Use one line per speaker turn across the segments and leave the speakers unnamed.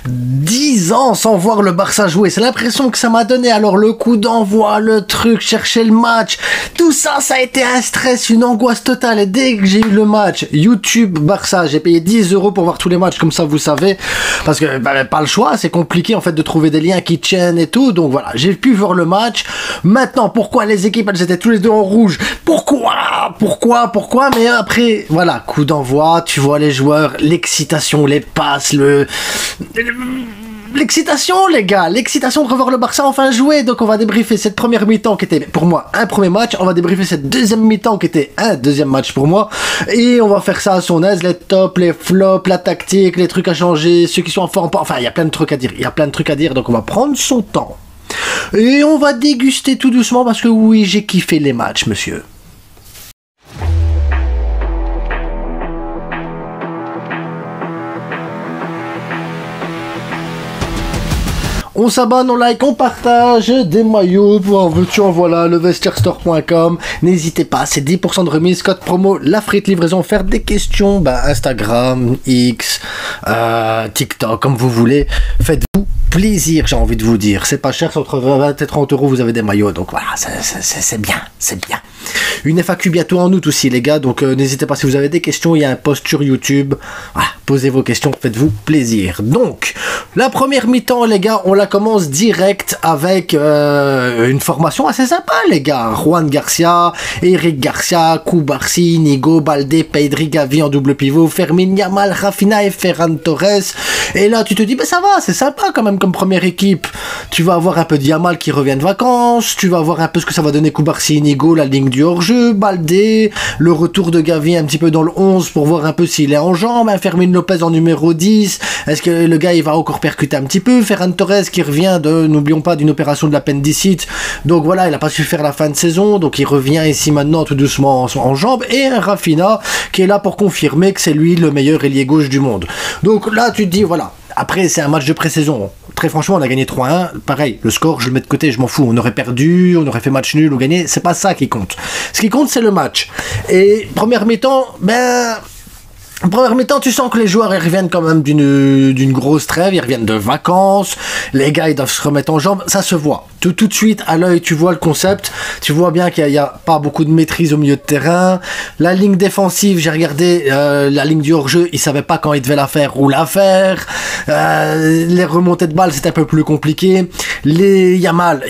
10 ans sans voir le Barça jouer. C'est l'impression que ça m'a donné. Alors le coup d'envoi, le truc, chercher le match, tout ça, ça a été un stress, une angoisse totale. Et dès que j'ai eu le match, YouTube Barça, j'ai payé 10 € pour voir tous les matchs, comme ça vous savez, parce que pas le choix, c'est compliqué en fait de trouver des liens qui tiennent et tout. Donc voilà, j'ai pu voir le match. Maintenant, pourquoi les équipes, elles étaient tous les deux en rouge? Pourquoi? Mais après, voilà, coup d'envoi, tu vois les joueurs, l'excitation, les passes, l'excitation, les gars, l'excitation de revoir le Barça enfin jouer. Donc on va débriefer cette première mi-temps qui était pour moi un premier match, on va débriefer cette deuxième mi-temps qui était un deuxième match pour moi, et on va faire ça à son aise, les tops, les flops, la tactique, les trucs à changer, ceux qui sont en forme, enfin il y a plein de trucs à dire, donc on va prendre son temps et on va déguster tout doucement parce que oui, j'ai kiffé les matchs, monsieur. On s'abonne, on like, on partage des maillots, en veux-tu en voilà, levestierstore.com. N'hésitez pas, c'est 10% de remise, code promo, la frite livraison, faire des questions, Instagram, X, TikTok, comme vous voulez. Faites-vous plaisir, j'ai envie de vous dire. C'est pas cher, c'est entre 20 et 30 €, vous avez des maillots, donc voilà, c'est bien, c'est bien. Une FAQ bientôt en août aussi, les gars, donc n'hésitez pas si vous avez des questions, il y a un post sur YouTube. Voilà, posez vos questions, faites-vous plaisir. Donc, la première mi-temps, les gars, on la commence direct avec une formation assez sympa, les gars. Juan Garcia, Eric Garcia, Cubarsí, Nigo, Baldé, Pedri, Gavi en double pivot, Fermin, Yamal, Rafinha et Ferran Torres. Et là, tu te dis, ça va, c'est sympa quand même comme première équipe. Tu vas avoir un peu de Yamal qui revient de vacances, tu vas voir un peu ce que ça va donner Cubarsí, Nigo, la ligne du hors-jeu, Baldé, le retour de Gavi un petit peu dans le 11 pour voir un peu s'il est en jambes, Fermin Lopez en numéro 10, est-ce que le gars il va encore percuter un petit peu, Ferran Torres qui revient n'oublions pas, d'une opération de l'appendicite, donc voilà, il a pas su faire la fin de saison, donc il revient ici maintenant tout doucement en jambes, et un Rafinha qui est là pour confirmer que c'est lui le meilleur ailier gauche du monde. Donc là tu te dis voilà, après c'est un match de pré-saison, très franchement on a gagné 3-1, pareil, le score je le mets de côté, je m'en fous, on aurait perdu, on aurait fait match nul ou gagné, c'est pas ça qui compte. Ce qui compte c'est le match. Et première mi-temps, première mi-temps, tu sens que les joueurs ils reviennent quand même d'une grosse trêve, ils reviennent de vacances, les gars ils doivent se remettre en jambes, ça se voit. Tout de suite à l'œil tu vois le concept, tu vois bien qu'il n'y a pas beaucoup de maîtrise au milieu de terrain. La ligne défensive, j'ai regardé la ligne du hors-jeu, ils savaient pas quand ils devaient la faire ou la faire. Les remontées de balles c'était un peu plus compliqué. Les Yamal,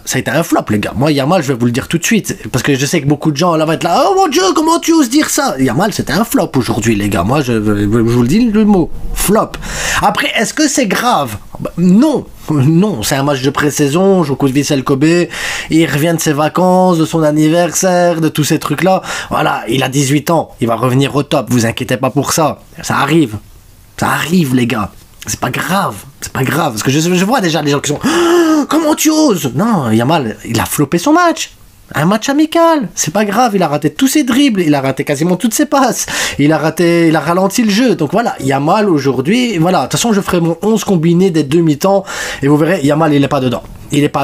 ça a été un flop les gars. Moi Yamal, je vais vous le dire tout de suite, parce que je sais que beaucoup de gens là vont être là, oh mon dieu comment tu oses dire ça. Yamal c'était un flop aujourd'hui les gars. Moi, je vous le dis le mot, flop. Après, est-ce que c'est grave? Non, c'est un match de pré-saison, Joko Vissel Kobe, il revient de ses vacances, de son anniversaire, de tous ces trucs-là. Voilà, il a 18 ans, il va revenir au top, vous inquiétez pas pour ça. Ça arrive, les gars. C'est pas grave, parce que je vois déjà les gens qui sont oh, comment tu oses? Non, Yamal, il a floppé son match. Un match amical, c'est pas grave, il a raté tous ses dribbles, il a raté quasiment toutes ses passes, il a ralenti le jeu, donc voilà, Yamal aujourd'hui, voilà, de toute façon je ferai mon 11 combiné des deux mi-temps, et vous verrez, Yamal il est pas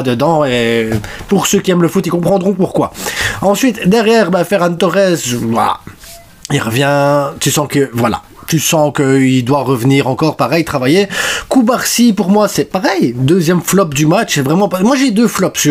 dedans, et pour ceux qui aiment le foot, ils comprendront pourquoi. Ensuite, derrière, Ferran Torres, voilà, il revient, tu sens qu'il doit revenir encore, pareil, travailler. Cubarsí, pour moi, c'est pareil. Deuxième flop du match, c'est vraiment pas... Moi, j'ai deux flops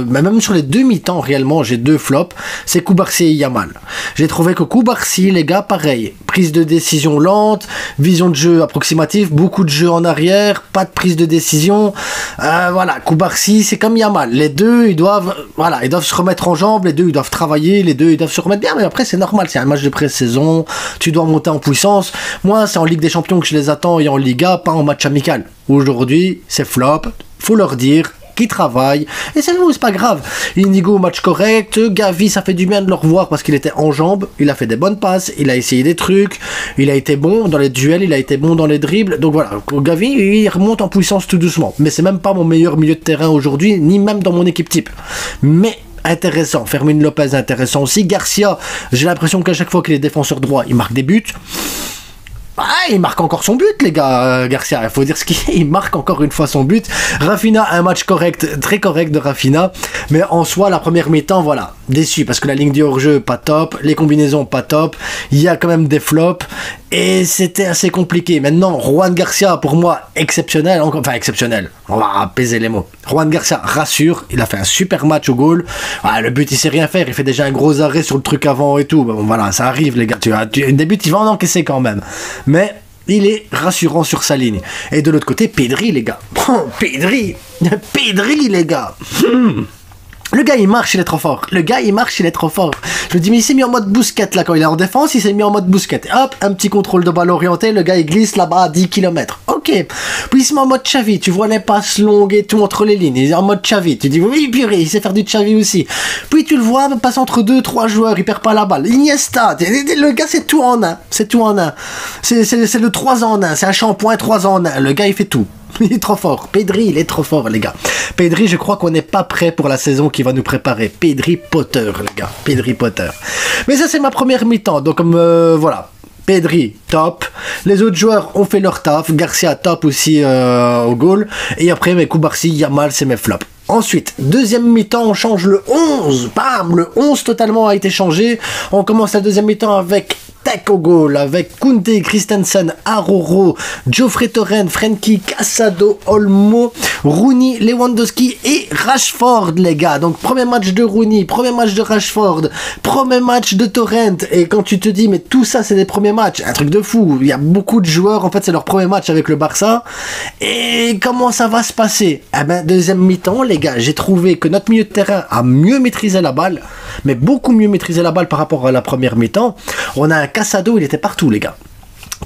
même sur les deux mi-temps, réellement, j'ai deux flops. C'est Cubarsí et Yamal. J'ai trouvé que Cubarsí, les gars, pareil. Prise de décision lente, vision de jeu approximative, beaucoup de jeu en arrière, pas de prise de décision. Voilà, Cubarsí, c'est comme Yamal. Les deux, ils doivent se remettre en jambes, les deux, ils doivent travailler, les deux, ils doivent se remettre bien, mais après, c'est normal, c'est un match de pré-saison, tu dois monter en puissance. Moi, c'est en Ligue des Champions que je les attends et en Liga, pas en match amical. Aujourd'hui, c'est flop, faut leur dire qu'ils travaillent, et c'est pas grave. Inigo, match correct, Gavi, ça fait du bien de le revoir parce qu'il était en jambes, il a fait des bonnes passes, il a essayé des trucs, il a été bon dans les duels, il a été bon dans les dribbles, donc voilà, Gavi, il remonte en puissance tout doucement, mais c'est même pas mon meilleur milieu de terrain aujourd'hui, ni même dans mon équipe type. Mais intéressant, Fermin Lopez intéressant aussi, Garcia, j'ai l'impression qu'à chaque fois qu'il est défenseur droit, il marque des buts. Il marque encore son but, les gars, Garcia. Il faut dire ce qu'il est. Il marque encore une fois son but. Rafinha, un match correct, très correct de Rafinha. Mais en soi, la première mi-temps, voilà, déçu. Parce que la ligne du hors-jeu, pas top. Les combinaisons, pas top. Il y a quand même des flops. Et c'était assez compliqué. Maintenant, Juan Garcia, pour moi, exceptionnel. Enfin, exceptionnel. On va apaiser les mots. Juan Garcia rassure. Il a fait un super match au goal. Ah, le but, il sait rien faire. Il fait déjà un gros arrêt sur le truc avant et tout. Bon, voilà, ça arrive, les gars. Des buts, il va en encaisser quand même. Mais il est rassurant sur sa ligne. Et de l'autre côté, Pedri, les gars. Pedri, les gars. Le gars il marche, il est trop fort. Le gars il marche, il est trop fort. Je me dis mais il s'est mis en mode bousquette là quand il est en défense, il s'est mis en mode bousquette. Hop, un petit contrôle de balle orienté, le gars il glisse là-bas à 10 km. Ok. Puis il se met en mode Xavi, tu vois les passes longues et tout entre les lignes. Il est en mode Xavi. Tu dis oui purée, il sait faire du Xavi aussi. Puis tu le vois, passe entre 2-3 joueurs, il perd pas la balle. Iniesta, le gars c'est tout en un. C'est tout en un. C'est le 3 en 1, c'est un shampoing 3 en 1. Le gars il fait tout. Il est trop fort. Pedri, il est trop fort, les gars. Pedri, je crois qu'on n'est pas prêt pour la saison qui va nous préparer. Pedri Potter, les gars. Pedri Potter. Mais ça, c'est ma première mi-temps. Donc, voilà. Pedri, top. Les autres joueurs ont fait leur taf. Garcia, top aussi au goal. Et après, mes Koubarsi, Yamal, c'est mes flops. Ensuite, deuxième mi-temps, on change le 11. Bam, le 11 totalement a été changé. On commence la deuxième mi-temps avec Tech au goal, avec Koundé, Christensen, Aroro, Geoffrey Torrent, Frenkie, Casado, Olmo, Rooney, Lewandowski et Rashford, les gars. Donc, premier match de Rooney, premier match de Rashford, premier match de Torrent. Et quand tu te dis, mais tout ça, c'est des premiers matchs, un truc de fou. Il y a beaucoup de joueurs, en fait, c'est leur premier match avec le Barça. Et comment ça va se passer? Eh ben, deuxième mi-temps, les gars, j'ai trouvé que notre milieu de terrain a mieux maîtrisé la balle, mais beaucoup mieux maîtrisé la balle par rapport à la première mi-temps. On a un Casado, il était partout, les gars.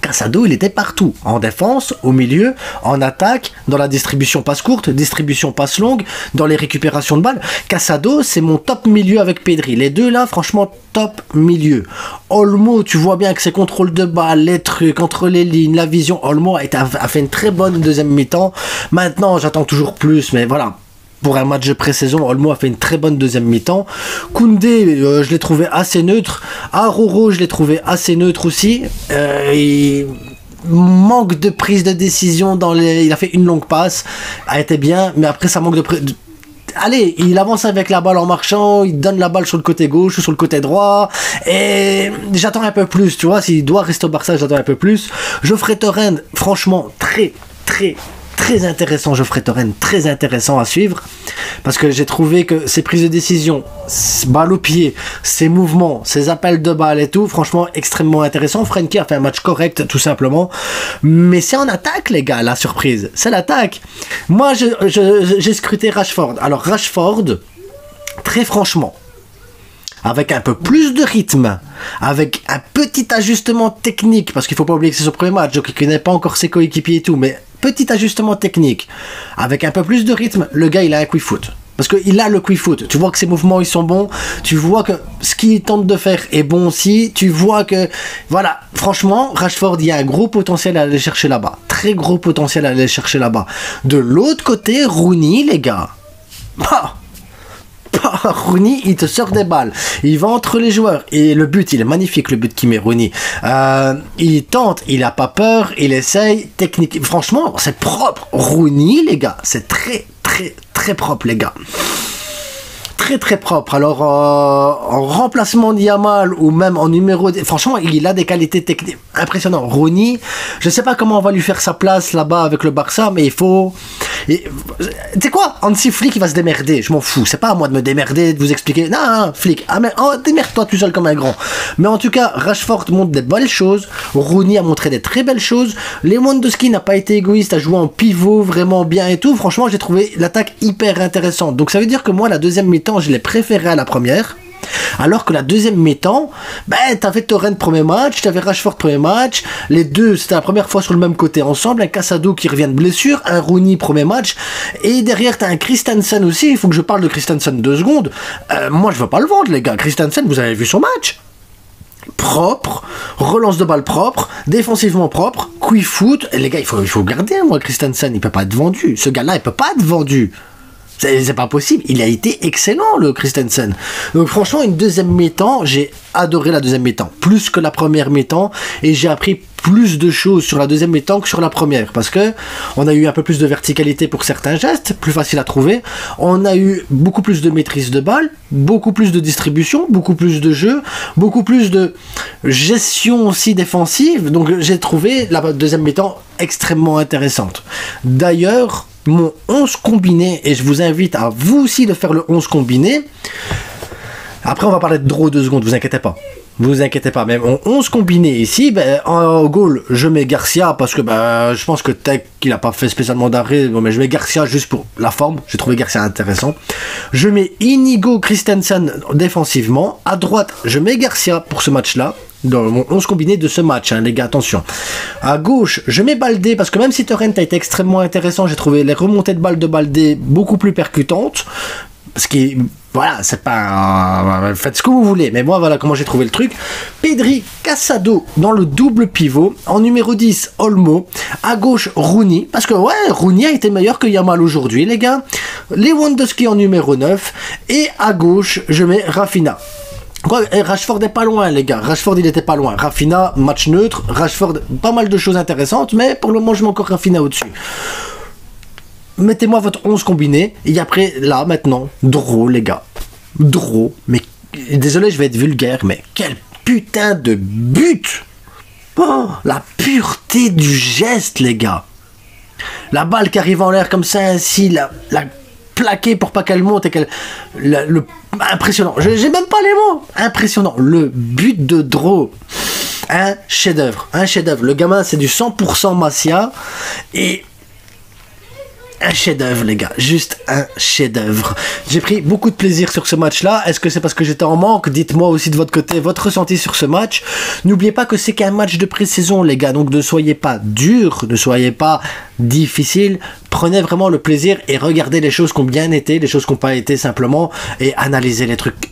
Casado, il était partout. En défense, au milieu, en attaque, dans la distribution passe courte, distribution passe longue, dans les récupérations de balles. Casado, c'est mon top milieu avec Pedri. Les deux là, franchement, top milieu. Olmo, tu vois bien que ses contrôles de balles, les trucs entre les lignes, la vision. Olmo a fait une très bonne deuxième mi-temps. Maintenant, j'attends toujours plus, mais voilà. Pour un match de pré-saison, Olmo a fait une très bonne deuxième mi-temps. Koundé, je l'ai trouvé assez neutre. Aroro, je l'ai trouvé assez neutre aussi. Il manque de prise de décision dans les... Il a fait une longue passe, a été bien, mais après ça manque de... Allez, il avance avec la balle en marchant, il donne la balle sur le côté gauche ou sur le côté droit, et j'attends un peu plus, tu vois, s'il doit rester au Barça, j'attends un peu plus. Geoffrey Torrent, franchement, très intéressant, Geoffrey Torrent, très intéressant à suivre, parce que j'ai trouvé que ses prises de décision, balle au pied, ses mouvements, ses appels de balle et tout, franchement extrêmement intéressant. Frenkie a fait un match correct tout simplement, mais c'est en attaque, les gars, la surprise, c'est l'attaque. Moi j'ai scruté Rashford. Alors Rashford, très franchement, avec un peu plus de rythme, avec un petit ajustement technique, parce qu'il faut pas oublier que c'est son premier match, donc il connaît pas encore ses coéquipiers et tout, mais petit ajustement technique, avec un peu plus de rythme, le gars il a un quick foot. Parce qu'il a le quick foot, tu vois que ses mouvements ils sont bons, tu vois que ce qu'il tente de faire est bon aussi, tu vois que, voilà, franchement, Rashford, il y a un gros potentiel à aller chercher là-bas, très gros potentiel à aller chercher là-bas. De l'autre côté, Rooney, les gars, Rooney, il te sort des balles, il va entre les joueurs, et le but, il est magnifique, le but qu'il met, Rooney. Il tente, il a pas peur, il essaye, technique, franchement, c'est propre. Rooney, les gars, c'est très propre, les gars. Très propre. Alors en remplacement de Yamal ou même en numéro franchement il a des qualités techniques impressionnantes. Rooney, je sais pas comment on va lui faire sa place là-bas avec le Barça, mais il faut... Tu sais quoi, Hansi Flick il va se démerder, je m'en fous, c'est pas à moi de me démerder, de vous expliquer, non Flick, démerde-toi tout seul comme un grand. Mais en tout cas, Rashford montre des belles choses, Rooney a montré des très belles choses, Lewandowski n'a pas été égoïste, a joué en pivot vraiment bien et tout, franchement j'ai trouvé l'attaque hyper intéressante. Donc ça veut dire que moi la deuxième mi-temps je l'ai préférée à la première. Alors que la deuxième mi-temps, t'avais Torrent premier match, t'avais Rashford premier match, les deux c'était la première fois sur le même côté ensemble, un Casado qui revient de blessure, un Rooney premier match, et derrière t'as un Christensen aussi. Il faut que je parle de Christensen 2 secondes. Moi je veux pas le vendre, les gars. Christensen, vous avez vu son match propre, relance de balle propre, défensivement propre, quick foot, et les gars il faut garder, moi Christensen, il peut pas être vendu, ce gars là il peut pas être vendu. C'est pas possible. Il a été excellent, le Christensen. Donc franchement, une deuxième mi-temps, j'ai adoré la deuxième mi-temps. Plus que la première mi-temps. Et j'ai appris plus de choses sur la deuxième mi-temps que sur la première. Parce que on a eu un peu plus de verticalité pour certains gestes, plus facile à trouver. On a eu beaucoup plus de maîtrise de balle, beaucoup plus de distribution, beaucoup plus de jeu, beaucoup plus de gestion aussi défensive. Donc j'ai trouvé la deuxième mi-temps extrêmement intéressante. D'ailleurs, mon 11 combiné, et je vous invite à vous aussi de faire le 11 combiné. Après on va parler de draw 2 secondes, vous inquiétez pas. Vous inquiétez pas, mais mon 11 combiné ici, en goal, je mets Garcia parce que je pense que Tech, il a pas fait spécialement d'arrêt, mais je mets Garcia juste pour la forme, j'ai trouvé Garcia intéressant. Je mets Inigo Christensen défensivement. À droite, je mets Garcia pour ce match-là. Dans mon 11 combiné de ce match, hein, les gars, attention. À gauche, je mets Baldé, parce que même si Torrent a été extrêmement intéressant, j'ai trouvé les remontées de balles de Baldé beaucoup plus percutantes. Ce qui, voilà, c'est pas... faites ce que vous voulez, mais moi, voilà comment j'ai trouvé le truc. Pedri, Casado dans le double pivot. En numéro 10, Olmo. À gauche, Rooney. Parce que, ouais, Rooney a été meilleur que Yamal aujourd'hui, les gars. Lewandowski en numéro 9. Et à gauche, je mets Rafinha. Quoi, Rashford n'est pas loin, les gars. Rashford, il était pas loin. Rafinha, match neutre. Rashford, pas mal de choses intéressantes, mais pour le moment, je mets encore Rafinha au-dessus. Mettez-moi votre 11 combiné. Et après, là, maintenant, draw, les gars. Draw. Mais, désolé, je vais être vulgaire, mais quel putain de but! Oh, la pureté du geste, les gars. La balle qui arrive en l'air comme ça, ainsi, la plaquer pour pas qu'elle monte et qu'elle... impressionnant. J'ai même pas les mots. Impressionnant. Le but de draw. Un chef-d'œuvre. Un chef-d'œuvre. Le gamin, c'est du 100% Masia. Et... un chef-d'œuvre, les gars. Juste un chef-d'œuvre. J'ai pris beaucoup de plaisir sur ce match-là. Est-ce que c'est parce que j'étais en manque? Dites-moi aussi de votre côté votre ressenti sur ce match. N'oubliez pas que c'est qu'un match de pré-saison, les gars. Donc ne soyez pas durs, ne soyez pas difficiles. Prenez vraiment le plaisir et regardez les choses qui ont bien été, les choses qui n'ont pas été simplement, et analysez les trucs.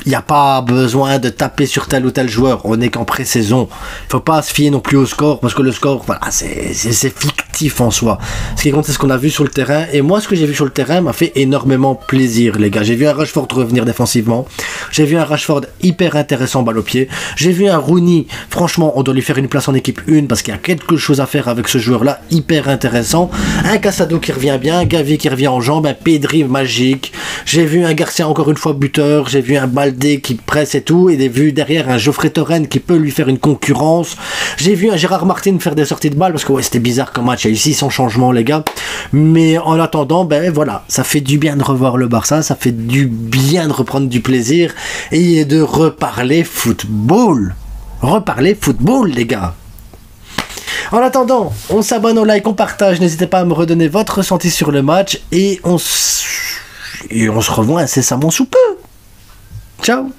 Il n'y a pas besoin de taper sur tel ou tel joueur. On n'est qu'en pré-saison. Il ne faut pas se fier non plus au score, parce que le score, voilà, c'est fictif en soi. Ce qui compte, c'est ce qu'on a vu sur le terrain. Et moi, ce que j'ai vu sur le terrain m'a fait énormément plaisir, les gars. J'ai vu un Rashford revenir défensivement. J'ai vu un Rashford hyper intéressant balle au pied. J'ai vu un Rooney, franchement, on doit lui faire une place en équipe 1, parce qu'il y a quelque chose à faire avec ce joueur-là, hyper intéressant. Un Casado qui revient bien, Gavi qui revient en jambes, un Pedri magique. J'ai vu un Garcia encore une fois buteur. J'ai vu un Baldé qui presse et tout, et j'ai vu derrière un Geoffrey Torrent qui peut lui faire une concurrence. J'ai vu un Gérard Martin faire des sorties de balle, parce que ouais, c'était bizarre comme match, il y a eu 600 changements, les gars. Mais en attendant, voilà, ça fait du bien de revoir le Barça, ça fait du bien de reprendre du plaisir et de reparler football. Reparler football, les gars. En attendant, on s'abonne, on like, on partage, n'hésitez pas à me redonner votre ressenti sur le match, et on se revoit incessamment sous peu. Ciao.